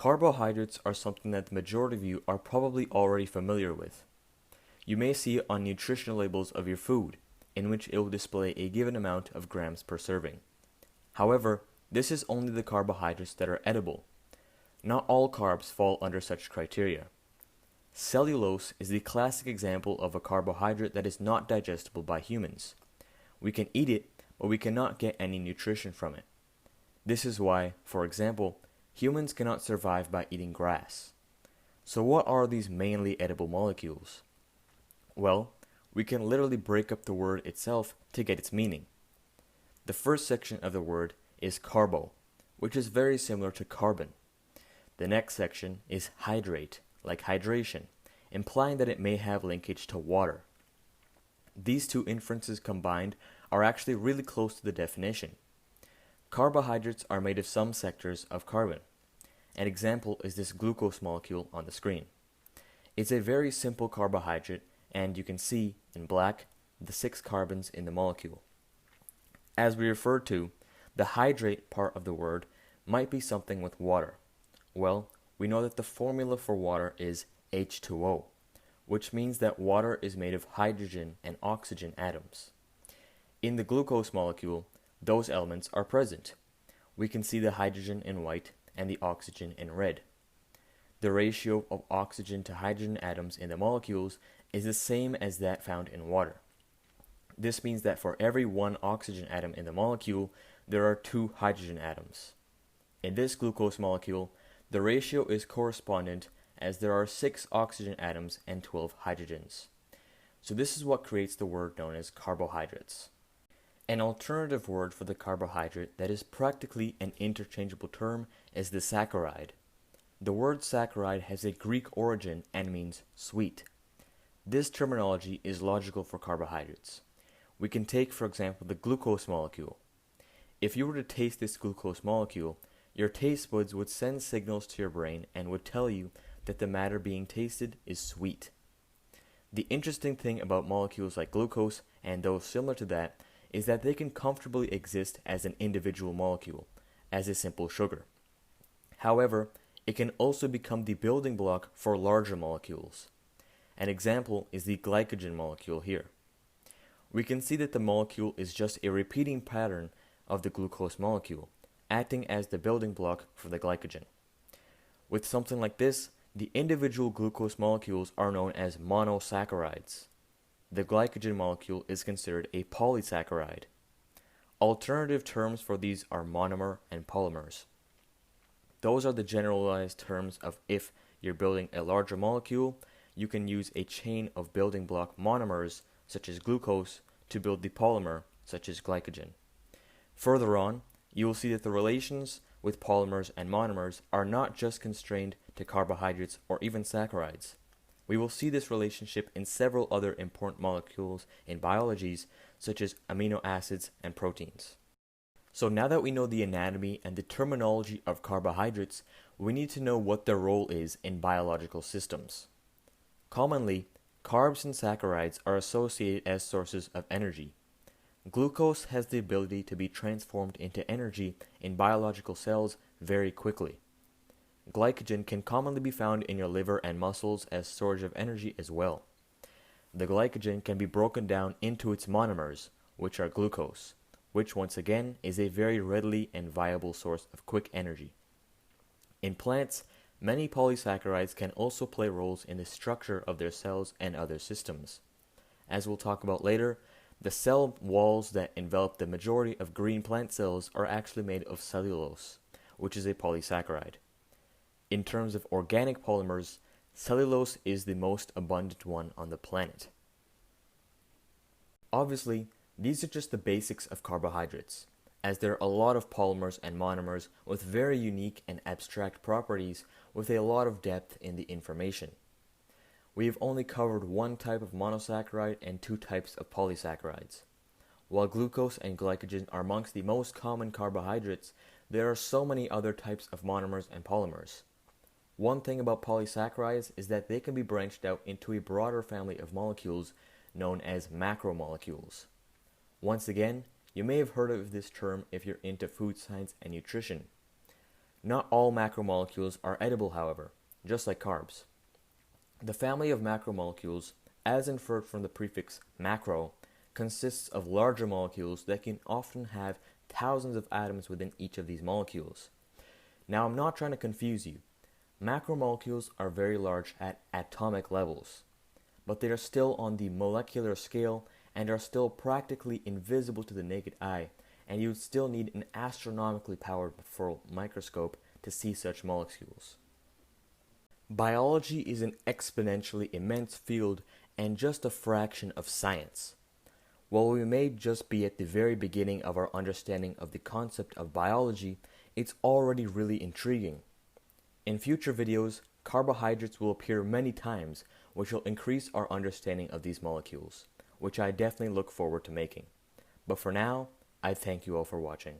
Carbohydrates are something that the majority of you are probably already familiar with. You may see it on nutritional labels of your food, in which it will display a given amount of grams per serving. However, this is only the carbohydrates that are edible. Not all carbs fall under such criteria. Cellulose is the classic example of a carbohydrate that is not digestible by humans. We can eat it, but we cannot get any nutrition from it. This is why, for example, humans cannot survive by eating grass. So what are these mainly edible molecules? Well, we can literally break up the word itself to get its meaning. The first section of the word is carbo, which is very similar to carbon. The next section is hydrate, like hydration, implying that it may have linkage to water. These two inferences combined are actually really close to the definition. Carbohydrates are made of some sectors of carbon. An example is this glucose molecule on the screen. It's a very simple carbohydrate, and you can see in black the 6 carbons in the molecule. As we referred to, the hydrate part of the word might be something with water. Well, we know that the formula for water is H2O, which means that water is made of hydrogen and oxygen atoms. In the glucose molecule, those elements are present. We can see the hydrogen in white and the oxygen in red. The ratio of oxygen to hydrogen atoms in the molecules is the same as that found in water. This means that for every 1 oxygen atom in the molecule, there are 2 hydrogen atoms. In this glucose molecule, the ratio is correspondent as there are 6 oxygen atoms and 12 hydrogens. So this is what creates the word known as carbohydrates. An alternative word for the carbohydrate that is practically an interchangeable term is the saccharide. The word saccharide has a Greek origin and means sweet. This terminology is logical for carbohydrates. We can take, for example, the glucose molecule. If you were to taste this glucose molecule, your taste buds would send signals to your brain and would tell you that the matter being tasted is sweet. The interesting thing about molecules like glucose and those similar to that is that they can comfortably exist as an individual molecule, as a simple sugar. However, it can also become the building block for larger molecules. An example is the glycogen molecule here. We can see that the molecule is just a repeating pattern of the glucose molecule, acting as the building block for the glycogen. With something like this, the individual glucose molecules are known as monosaccharides. The glycogen molecule is considered a polysaccharide. Alternative terms for these are monomer and polymers. Those are the generalized terms of if you're building a larger molecule, you can use a chain of building block monomers, such as glucose, to build the polymer, such as glycogen. Further on, you will see that the relations with polymers and monomers are not just constrained to carbohydrates or even saccharides. We will see this relationship in several other important molecules in biologies, such as amino acids and proteins. So now that we know the anatomy and the terminology of carbohydrates, we need to know what their role is in biological systems. Commonly, carbs and saccharides are associated as sources of energy. Glucose has the ability to be transformed into energy in biological cells very quickly. Glycogen can commonly be found in your liver and muscles as storage of energy as well. The glycogen can be broken down into its monomers, which are glucose, which once again is a very readily and viable source of quick energy. In plants, many polysaccharides can also play roles in the structure of their cells and other systems. As we'll talk about later, the cell walls that envelop the majority of green plant cells are actually made of cellulose, which is a polysaccharide. In terms of organic polymers, cellulose is the most abundant one on the planet. Obviously, these are just the basics of carbohydrates, as there are a lot of polymers and monomers with very unique and abstract properties with a lot of depth in the information. We have only covered one type of monosaccharide and 2 types of polysaccharides. While glucose and glycogen are amongst the most common carbohydrates, there are so many other types of monomers and polymers. One thing about polysaccharides is that they can be branched out into a broader family of molecules known as macromolecules. Once again, you may have heard of this term if you're into food science and nutrition. Not all macromolecules are edible, however, just like carbs. The family of macromolecules, as inferred from the prefix macro, consists of larger molecules that can often have thousands of atoms within each of these molecules. Now, I'm not trying to confuse you. Macromolecules are very large at atomic levels, but they are still on the molecular scale and are still practically invisible to the naked eye, and you would still need an astronomically powerful microscope to see such molecules. Biology is an exponentially immense field and just a fraction of science. While we may just be at the very beginning of our understanding of the concept of biology, it's already really intriguing. In future videos, carbohydrates will appear many times, which will increase our understanding of these molecules, which I definitely look forward to making. But for now, I thank you all for watching.